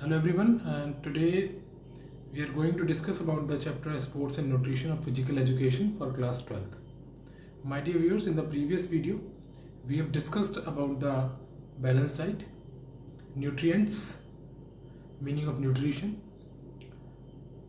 Hello everyone, and today we are going to discuss about the chapter Sports and Nutrition of Physical Education for class 12th. My dear viewers, in the previous video we have discussed about the balanced diet, nutrients, meaning of nutrition,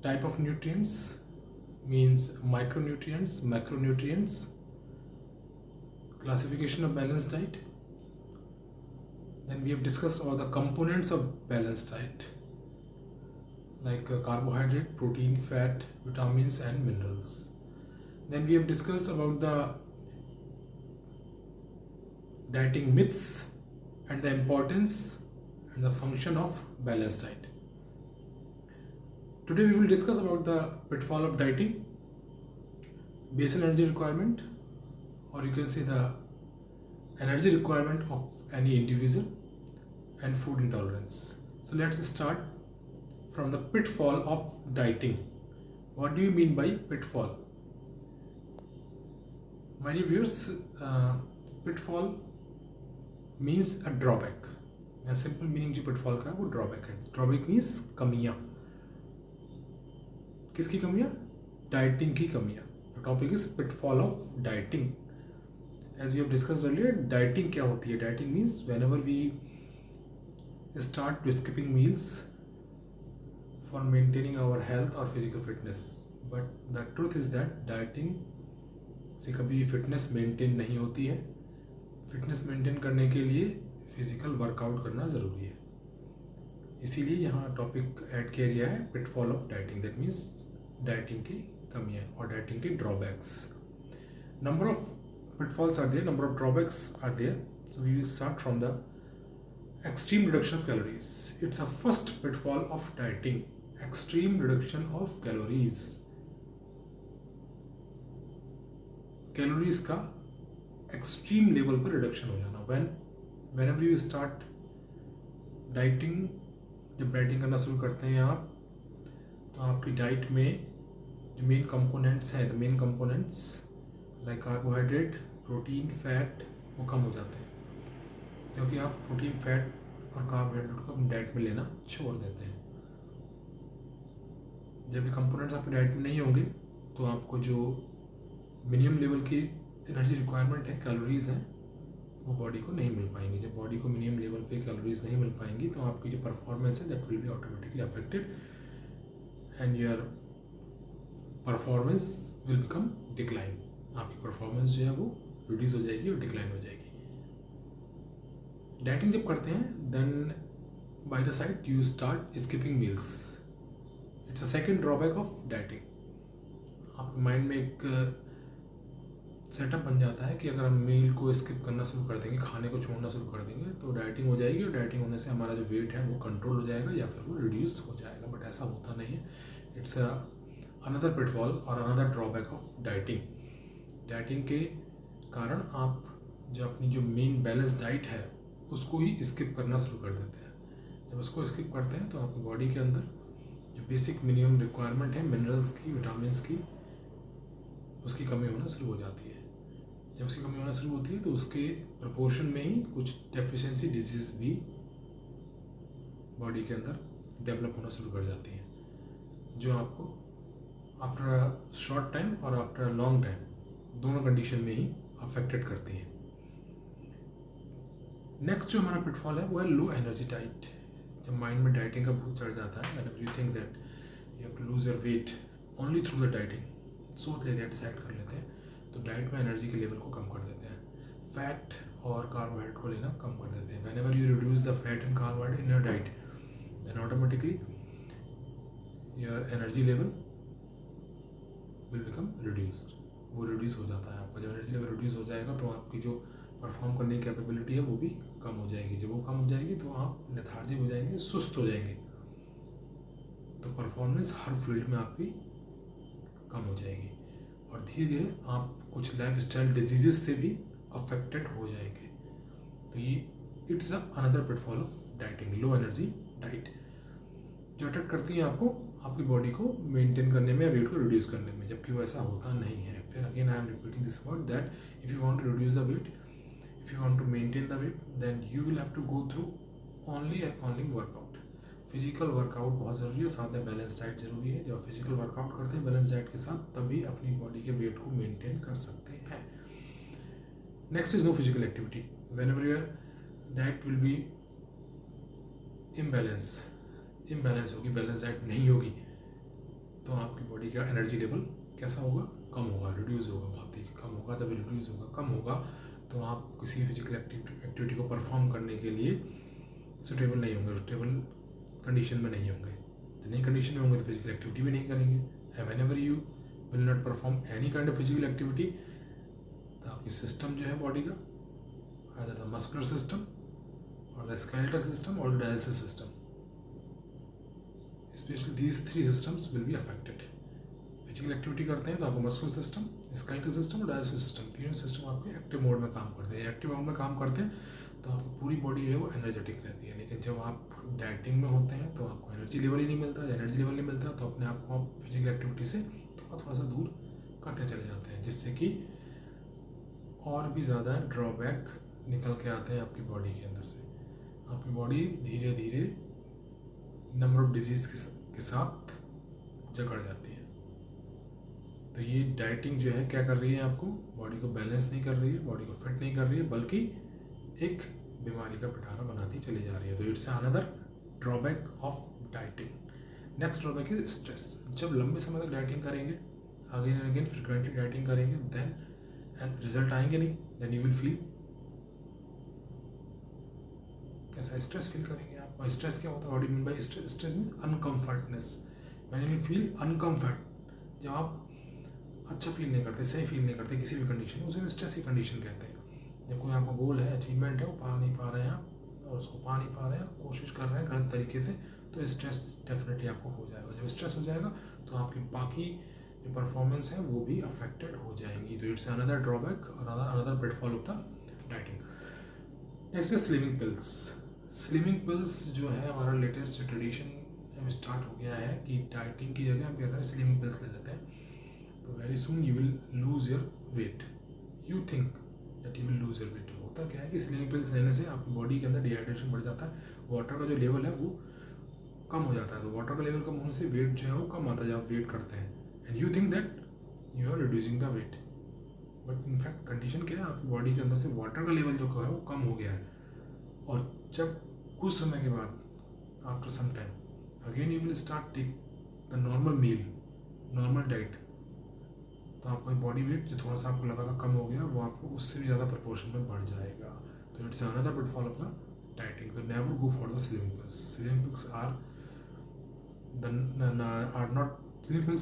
type of nutrients means micronutrients, macronutrients, classification of balanced diet. Then we have discussed about the components of balanced diet like carbohydrate, protein, fat, vitamins and minerals. Then we have discussed about the dieting myths and the importance and the function of balanced diet. Today we will discuss about the pitfall of dieting, basal energy requirement, or you can say the energy requirement of any individual, and food intolerance. So let's start from the pitfall of dieting. What do you mean by pitfall? My dear viewers, pitfall means a drawback. A simple meaning जो pitfall का है वो drawback है. Drawback means कमियाँ. किसकी कमियाँ? Dieting की कमियाँ. The topic is pitfall of dieting. As we have discussed earlier, dieting क्या होती है? Dieting means whenever we start to skipping meals for maintaining our health or physical fitness. But the truth is that dieting से कभी fitness maintain नहीं होती है. Fitness maintain करने के लिए physical workout करना ज़रूरी है. इसीलिए यहाँ टॉपिक ऐड किया गया है pitfall of dieting. That means dieting की कमियाँ और dieting के drawbacks. Number of pitfalls are there, number of drawbacks are there. So we will start from the extreme reduction of calories. It's a first pitfall of dieting. Extreme reduction of calories. Calories का extreme level पर reduction हो जाना. Whenever you start dieting, जब dieting करना शुरू करते हैं आप, तो आपकी डाइट में जो मेन कंपोनेंट्स हैं, the main components like carbohydrate, protein, fat, वो कम हो जाते हैं क्योंकि आप प्रोटीन, फैट और कार्बोहाइड्रेट को अपनी डाइट में लेना छोड़ देते हैं. जब ये कंपोनेंट्स आपकी डाइट में नहीं होंगे तो आपको जो मिनिमम लेवल की एनर्जी रिक्वायरमेंट है, कैलोरीज हैं, वो बॉडी को नहीं मिल पाएंगी. जब बॉडी को मिनिमम लेवल पे कैलोरीज नहीं मिल पाएंगी तो आपकी जो परफॉर्मेंस है that will be automatically affected and your performance will become decline. आपकी परफॉर्मेंस जो है वो रिड्यूस हो जाएगी और डिक्लाइन हो जाएगी. डाइटिंग जब करते हैं then by the side you start skipping meals. It's a second drawback of dieting. आपके माइंड में एक सेटअप बन जाता है कि अगर हम मील को स्किप करना शुरू कर देंगे, खाने को छोड़ना शुरू कर देंगे तो डाइटिंग हो जाएगी और डाइटिंग होने से हमारा जो वेट है वो कंट्रोल हो जाएगा या फिर वो रिड्यूस हो जाएगा. बट ऐसा होता नहीं है. इट्स अनदर पिटफॉल और another drawback of dieting. Dieting के कारण आप जो अपनी जो मेन बैलेंस डाइट है उसको ही स्किप करना शुरू कर देते हैं. जब उसको स्किप करते हैं तो आपकी बॉडी के अंदर जो बेसिक मिनिमम रिक्वायरमेंट है मिनरल्स की, विटामिन्स की, उसकी कमी होना शुरू हो जाती है. जब उसकी कमी होना शुरू होती है तो उसके प्रपोर्शन में ही कुछ डेफिशिएंसी डिजीज़ भी बॉडी के अंदर डेवलप होना शुरू कर जाती है जो आपको आफ्टर अ शॉर्ट टाइम और आफ्टर अ लॉन्ग टाइम दोनों कंडीशन में ही अफेक्टेड करती है. नेक्स्ट जो हमारा पिटफॉल है वो है लो एनर्जी डाइट. जब माइंड में डाइटिंग का भूत चढ़ जाता है, whenever you think that you have to lose your weight only through the dieting, सोच लेते हैं, डिसाइड कर लेते हैं, तो डाइट में एनर्जी के लेवल को कम कर देते हैं. फैट और कार्बोहाइड्रेट को लेना कम कर देते हैं. Whenever you reduce the fat and carbohydrate in your diet then automatically your energy level will become reduced. वो रिड्यूस हो जाता है आपका. जब एनर्जी लेवल रिड्यूस हो जाएगा तो आपकी जो परफॉर्म करने की कैपेबिलिटी है वो भी कम हो जाएगी. जब वो कम हो जाएगी तो आप लेथार्जिक हो जाएंगे, सुस्त हो जाएंगे, तो परफॉर्मेंस हर फील्ड में आपकी कम हो जाएगी और धीरे धीरे आप कुछ लाइफ स्टाइल डिजीजेस से भी अफेक्टेड हो जाएंगे. तो ये it's another pitfall of dieting, low energy diet, जो अटैक करती है आपको आपकी बॉडी को मेंटेन करने में या वेट को रिड्यूस करने में, जबकि वो ऐसा होता नहीं है. फिर again I am repeating this word that if you want to reduce the weight, if you want to maintain the weight, then you will have to go through only and only workout. Physical workout बहुत ज़रूरी है, साथ में balance diet ज़रूरी है। जब physical workout करते हैं बैलेंस डाइट के साथ, तभी अपनी बॉडी के वेट को मेंटेन कर सकते हैं। Next is no physical activity. Whenever your diet will be imbalance होगी, बैलेंस डाइट नहीं होगी, तो आपकी बॉडी का एनर्जी लेवल कैसा होगा, कम होगा, रिड्यूस होगा, बहुत ही कम होगा। जब रिड्यूस होगा, कम होगा, तो आप किसी फिजिकल एक्टिविटी को परफॉर्म करने के लिए सुटेबल नहीं होंगे, सुटेबल कंडीशन में नहीं होंगे। तो नई कंडीशन में होंगे तो फिजिकल एक्टिविटी भी नहीं करेंगे। And whenever you will not perform any kind of physical activity, तो आपकी सिस्टम जो है बॉडी का, आइदर द मस्कुलर सिस्टम और द स्केलेटल सिस्टम और the digestive system, specially these 3 systems will be affected. Physical activity करते हैं तो आपको मस्कुलर सिस्टम, स्केलेटल सिस्टम और डाइजेस्टिव सिस्टम, तीनों सिस्टम आपके एक्टिव मोड में काम करते हैं। एक्टिव मोड में काम करते हैं तो आपकी पूरी बॉडी जो है वो एनर्जेटिक रहती है। लेकिन जब आप डाइटिंग में होते हैं तो आपको एनर्जी लेवल ही नहीं मिलता। एनर्जी लेवल नहीं मिलता तो अपने आप को आप फिजिकल एक्टिविटी से थोड़ा सा दूर करते चले जाते हैं, जिससे कि और भी ज़्यादा ड्रॉबैक निकल के आते हैं आपकी बॉडी के अंदर से। आपकी बॉडी धीरे धीरे नंबर ऑफ डिजीज़ के साथ जकड़ जाती है। तो ये डाइटिंग जो है क्या कर रही है, आपको बॉडी को बैलेंस नहीं कर रही है, बॉडी को फिट नहीं कर रही है, बल्कि एक बीमारी का पिटारा बनाती चली जा रही है। तो it's another drawback of dieting. Next drawback is stress. जब लंबे समय तक डाइटिंग करेंगे, again and again frequently dieting करेंगे, देन एंड रिजल्ट आएंगे नहीं, देन यू विल फील कैसा, स्ट्रेस फील करेंगे आप। और स्ट्रेस क्या होता है, what do you mean by stress? Stress mean uncomfortness, when you feel uncomfort, जब आप अच्छा फील नहीं करते, सही फील नहीं करते किसी भी कंडीशन में, उसे स्ट्रेस की कंडीशन कहते हैं। जब कोई आपका गोल है, अचीवमेंट है, वो पा नहीं पा रहे हैं आप, और उसको पा नहीं पा रहे हैं, कोशिश कर रहे हैं गलत तरीके से, तो स्ट्रेस डेफिनेटली आपको हो जाएगा। जब स्ट्रेस हो जाएगा तो आपकी बाकी जो परफॉर्मेंस है वो भी अफेक्टेड हो जाएंगी। तो इट्स अनदर ड्रॉबैक और another pitfall of the dieting. Next is slimming pills. Slimming pills जो है हमारा लेटेस्ट ट्रेडिशन में स्टार्ट हो गया है कि डाइटिंग की जगह हम क्या करें, स्लिमिंग पिल्स ले लेते हैं। तो very soon you will lose your wait, you think that you will lose your wait. होता क्या है कि स्लिमिंग पिल्स लेने से आपकी बॉडी के अंदर डिहाइड्रेशन बढ़ जाता है, वाटर का जो लेवल है वो कम हो जाता है। तो वाटर का लेवल कम होने से वेट जो है वो कम आता है जब आप वेट करते हैं, and you think that you are reducing the weight, but in fact condition क्या है, आपकी बॉडी के अंदर से वाटर का लेवल जो है वो कम हो गया है। और जब कुछ समय के बाद, after some time, again you will start take the normal meal, normal diet, तो आपका बॉडी वेट जो थोड़ा सा आपको लगा था कम हो गया, वो आपको उससे भी ज़्यादा प्रपोर्शन में बढ़ जाएगा। तो it's another pitfall of the dieting. तो never go for the slimming pills. Slimming pills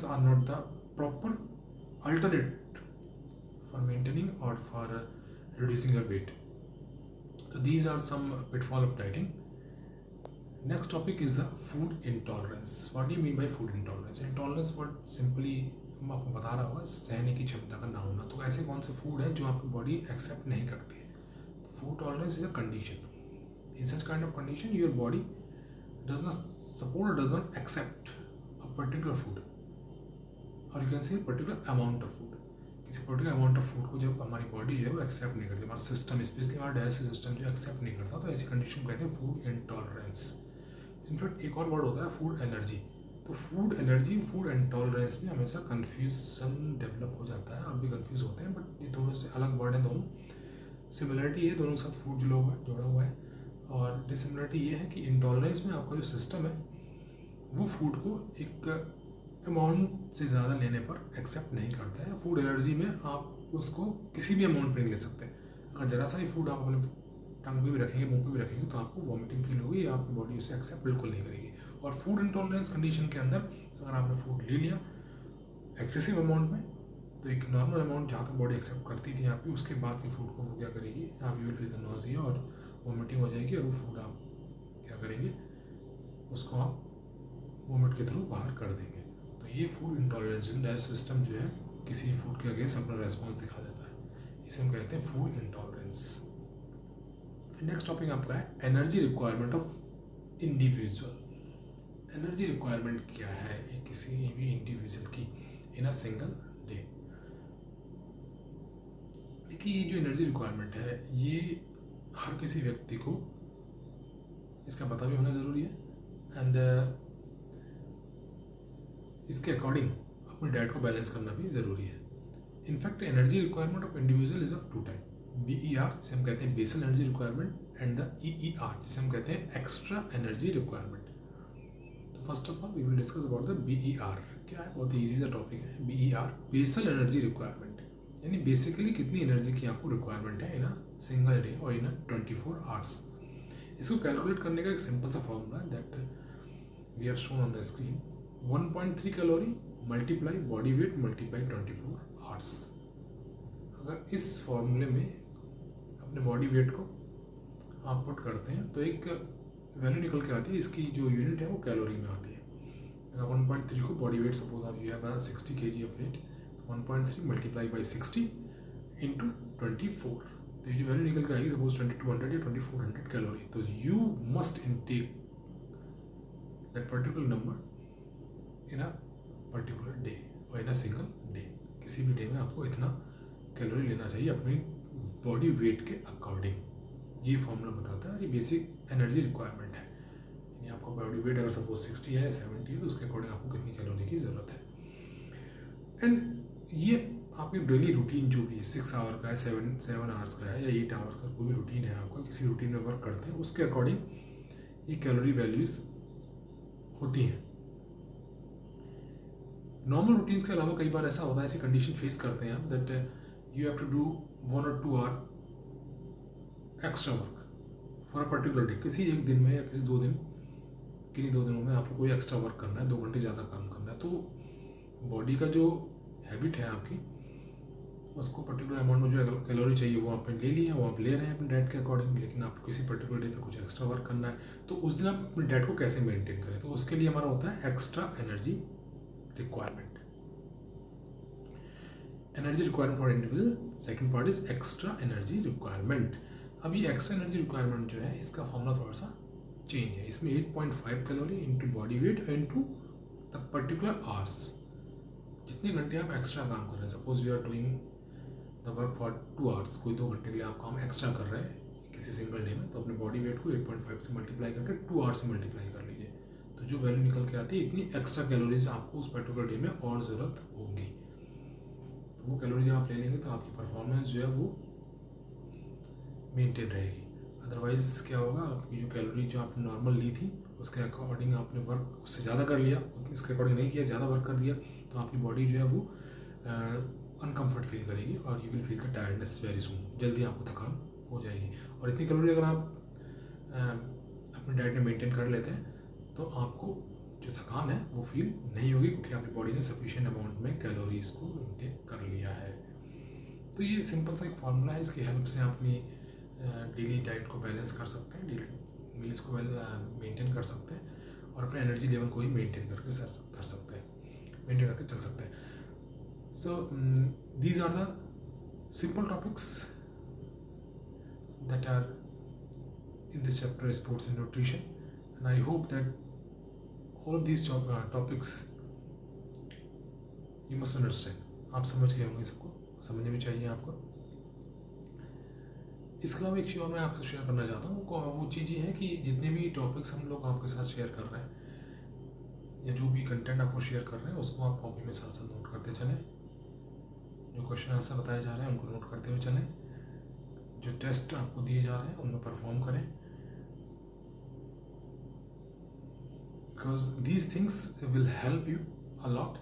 are not the proper alternate for maintaining or for reducing your weight. So these are some pitfall of dieting. Next topic is the food intolerance. What do you mean by food intolerance? Intolerance word simply मैं आपको बता रहा होगा, सहने की क्षमता का ना होना। तो ऐसे कौन से फूड है जो आपकी बॉडी एक्सेप्ट नहीं करती है? तो food tolerance is a condition, in such kind of condition your body does not support, does not accept a particular food, और you can say particular amount of food. किसी particular amount of food को जब हमारी body जो है वो accept नहीं करती, हमारा सिस्टम, स्पेशली हमारा डाइजेस्टिव सिस्टम जो एक्सेप्ट नहीं करता, तो ऐसी कंडीशन को कहते हैं फूड इंटॉलरेंस। इनफैक्ट एक और वर्ड होता है फूड एलर्जी। तो फूड एलर्जी, फूड इंटॉलरेंस में हमेशा कन्फ्यूजन डेवलप हो जाता है, आप भी कन्फ्यूज होते हैं, बट ये दोनों से अलग वर्ड हैं। दोनों सिमिलरिटी है, दोनों के साथ फूड जुड़ा हुआ है, और डिसिमिलरिटी ये है कि इंटॉलरेंस में आपका जो सिस्टम है वो फूड को एक अमाउंट से ज़्यादा लेने पर एक्सेप्ट नहीं करता है। फूड एलर्जी में आप उसको किसी भी अमाउंट पर नहीं ले सकते। अगर ज़रा सा ही फूड आप अपने टंग पे भी रखेंगे, मुंह पे भी रखेंगे, तो आपको वॉमिटिंग फील होगी, या आपकी बॉडी उसे एक्सेप्ट बिल्कुल नहीं करेगी। और फूड इंटॉलरेंस कंडीशन के अंदर अगर आपने फूड ले लिया एक्सेसिव अमाउंट में, तो एक नॉर्मल अमाउंट जहाँ तक बॉडी एक्सेप्ट करती थी आपकी, उसके बाद के फूड को वो क्या करेगी, आप you will feel the nausea और वॉमिटिंग हो जाएगी, और वो फूड आप क्या करेंगे, उसको आप वॉमिट के थ्रू बाहर कर देंगे। तो ये फूड इंटॉलरेंस, डाइजेस्टिव सिस्टम जो है किसी फूड के अगेंस्ट अपना रेस्पॉन्स दिखा देता है, इसे हम कहते हैं फूड इंटॉलरेंस। नेक्स्ट टॉपिक आपका है energy requirement of individual. Energy requirement क्या है ये किसी भी इंडिविजुअल की इन अ सिंगल डे। देखिए ये जो एनर्जी रिक्वायरमेंट है ये हर किसी व्यक्ति को इसका पता भी होना ज़रूरी है, एंड इसके अकॉर्डिंग अपनी डाइट को बैलेंस करना भी ज़रूरी है. In fact energy requirement of individual is of two type. BER जिसे हम कहते हैं basal energy requirement, and the EER जिसे हम कहते हैं एक्स्ट्रा एनर्जी रिक्वायरमेंट. तो first of all we will discuss about the BER. क्या है, बहुत ही ईजी सा टॉपिक है. BER बेसल एनर्जी रिक्वायरमेंट, यानी बेसिकली कितनी एनर्जी की आपको रिक्वायरमेंट है इन अ सिंगल डे और इन अ 24 आवर्स. इसको कैलकुलेट करने का एक सिंपल सा फॉर्मूला है that we have shown on the screen. 1.3 calorie multiply body weight multiply 24 hours. अगर इस फॉर्मूले में अपने बॉडी वेट को आप पुट करते हैं तो एक वैल्यू निकल के आती है. इसकी जो यूनिट है वो कैलोरी में आती है. 1.3 को बॉडी वेट, सपोज आप you have 60 kg of weight, 1.3 multiply by 60 into 24. तो ये जो वैल्यू निकल के आएगी सपोज 2200 या 2400 कैलोरी. तो you must intake that particular number in a particular day और इन अ सिंगल डे. किसी भी डे में आपको इतना कैलोरी लेना चाहिए अपनी बॉडी वेट के अकॉर्डिंग. ये फॉर्मूला बताता है. ये बेसिक एनर्जी रिक्वायरमेंट है. यानी आपका बॉडी वेट अगर सपोज 60 है 70 है तो उसके अकॉर्डिंग आपको कितनी कैलोरी की ज़रूरत है. एंड ये आपकी डेली रूटीन जो भी है 6 आवर का है, 7 आवर्स का है या 8 आवर्स का, कोई भी रूटीन है आपका, किसी रूटीन में वर्क करते हैं उसके अकॉर्डिंग ये कैलोरी वैल्यूज़ होती हैं. नॉर्मल रूटीन्स के अलावा कई बार ऐसा होता है, ऐसी कंडीशन फेस करते हैं आप that you have to do 1 or 2 hour extra work for a particular day. किसी एक दिन में या किसी 2 दिन, किन्हीं 2 दिनों में आपको कोई एक्स्ट्रा वर्क करना है, 2 घंटे ज़्यादा काम करना है. तो बॉडी का जो हैबिट है आपकी, उसको पर्टिकुलर अमाउंट में जो कैलोरी चाहिए वो आपने ले लिया, वो आप ले रहे हैं अपनी डाइट के अकॉर्डिंग. लेकिन आपको किसी पर्टिकुलर डे पे कुछ एक्स्ट्रा वर्क करना है तो उस दिन आप अपनी डाइट को कैसे मेंटेन करें. तो उसके लिए हमारा होता है extra energy requirement. Energy requirement for individual. Second part is extra energy requirement. अब ये एक्स्ट्रा एनर्जी रिक्वायरमेंट जो है इसका फॉर्मूला थोड़ा सा चेंज है. इसमें 8.5 calorie into body weight into the particular hours. जितने घंटे आप एक्स्ट्रा काम कर रहे हैं, suppose you are doing the work for 2 hours, कोई 2 घंटे के लिए आप काम एक्स्ट्रा कर रहे हैं किसी सिंगल डे में, तो अपने बॉडी वेट को 8.5 से मल्टीप्लाई करके 2 आवर्स से मल्टीप्लाई कर लीजिए. तो जो वैल्यू निकल के आती है इतनी एक्स्ट्रा कैलोरीज आपको उस पर्टिकुलर डे में और ज़रूरत होगी. तो वो कैलोरी जब आप ले लेंगे तो आपकी परफॉर्मेंस जो है वो मेंटेन रहेगी. अदरवाइज़ क्या होगा, आपकी जो कैलोरी जो आपने नॉर्मल ली थी उसके अकॉर्डिंग आपने वर्क उससे ज़्यादा कर लिया, उसके अकॉर्डिंग नहीं किया, ज़्यादा वर्क कर दिया, तो आपकी बॉडी जो है वो अनकम्फर्ट फील करेगी और you will feel the tiredness very soon. जल्दी आपको थकान हो जाएगी. और इतनी कैलोरी अगर आप अपनी डाइट में मेंटेन कर लेते हैं तो आपको जो थकान है वो फील नहीं होगी, क्योंकि आपकी बॉडी ने सफिशिएंट अमाउंट में कैलोरीज को इंटेक कर लिया है. तो ये सिंपल सा एक फार्मूला है. इसकी हेल्प से आप अपनी डेली डाइट को बैलेंस कर सकते हैं, डेली मील्स को मेंटेन कर सकते हैं और अपने एनर्जी लेवल को ही मेंटेन करके कर सकते हैं, मेंटेन करके चल सकते हैं. So these are the simple topics that are in this chapter, sports and nutrition, and I hope that all of these topics you must understand. आप समझ गए होंगे, सबको समझने भी चाहिए आपको. इसके अलावा एक चीज़ और मैं आपसे शेयर करना चाहता हूँ. वो चीज़ ये है कि जितने भी टॉपिक्स हम लोग आपके साथ शेयर कर रहे हैं या जो भी कंटेंट आपको शेयर कर रहे हैं उसको आप कॉपी में साथ साथ नोट करते चलें. जो क्वेश्चन आंसर बताए जा रहे हैं उनको नोट करते हुए चलें. जो टेस्ट आपको दिए जा रहे हैं उनमें परफॉर्म करें, because these things will help you a lot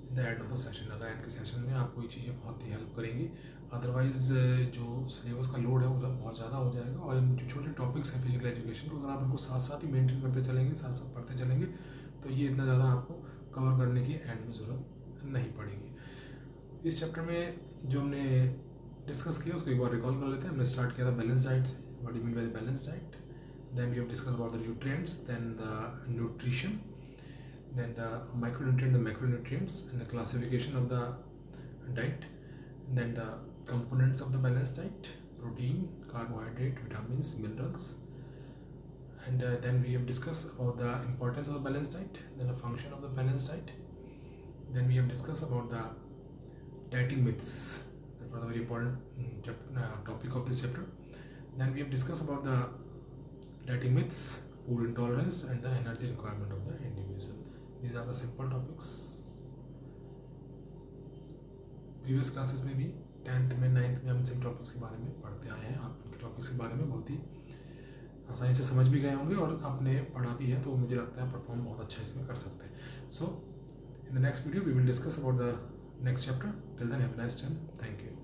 in the end of the session. अगर एंड के सेशन में आपको ये चीज़ें बहुत ही हेल्प करेंगी. अदरवाइज़ जो सिलेबस का लोड है वो बहुत ज़्यादा हो जाएगा और इन जो छोटे टॉपिक्स हैं फिजिकल एजुकेशन को अगर आप इनको साथ साथ ही मेंटेन करते चलेंगे, साथ साथ पढ़ते चलेंगे, तो ये इतना ज़्यादा आपको कवर करने की एंड में ज़रूरत नहीं पड़ेगी. इस चैप्टर में जो हमने डिस्कस किया उसको एक बार रिकॉल कर लेते हैं. हमने स्टार्ट किया था बैलेंस डाइट से. What do you mean by the balance diet? Then we have discussed about the nutrients, then the nutrition, then the micronutrient, the macronutrients, and the classification of the diet, then the components of the balanced diet: protein, carbohydrate, vitamins, minerals, and then we have discussed about the importance of the balanced diet, then the function of the balanced diet, then we have discussed about the dieting myths. That was a very important topic of this chapter. Then we have discussed about the dieting myths, food intolerance, and the energy requirement of the individual. These are the simple topics. Previous classes में भी 10th में 9th में हम SIM topics के बारे में पढ़ते आए हैं. आप इनके टॉपिक्स के बारे में बहुत ही आसानी से समझ भी गए होंगे और आपने पढ़ा भी है, तो मुझे लगता है परफॉर्म बहुत अच्छा इसमें कर सकते हैं. So in the next video we will discuss about the next chapter. Till then have a nice time. Thank you.